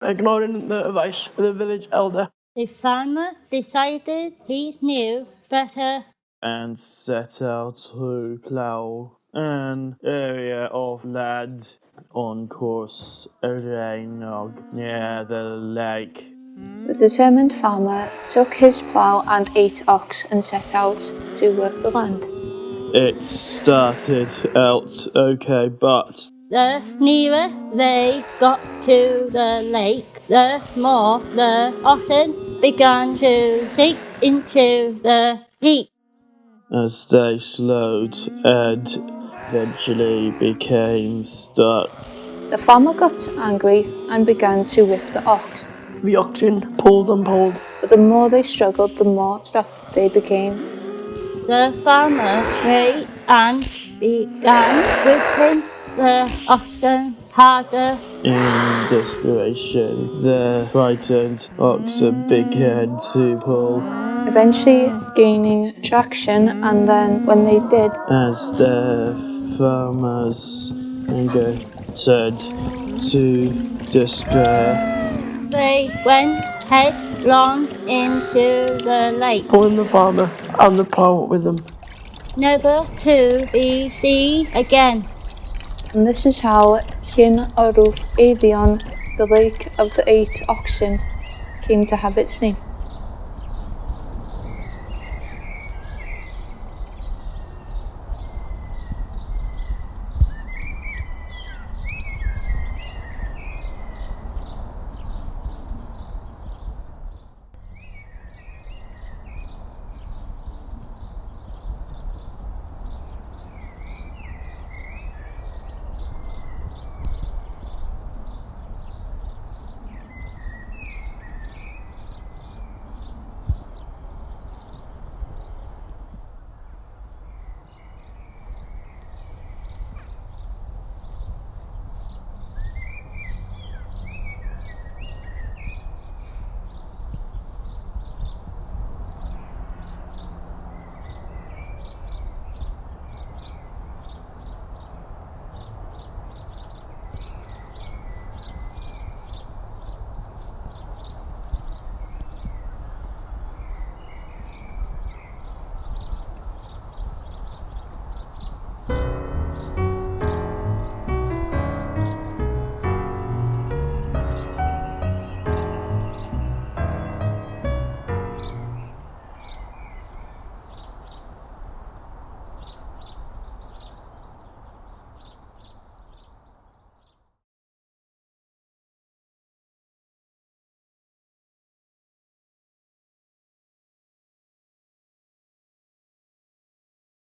ignoring the advice of the village elder. The farmer decided he knew better and set out to plough an area of land on Cors Erddreiniog near the lake. The determined farmer took his plough and 8 ox and set out to work the land. It started out okay, but the nearer they got to the lake, the more the oxen began to sink into the heat. as they slowed and eventually became stuck. The farmer got angry and began to whip the ox. The oxen pulled and pulled. But the more they struggled, the more stuck they became. The farmer prayed and began whipping the oxen harder. In desperation, the frightened oxen began to pull, Eventually gaining traction, and then when they did, as the farmer's anger turned to despair. They went headlong into the lake, Pulling the farmer and the plough with them. never to be seen again. and this is how Llyn Eidion, the lake of the 8 oxen, came to have its name.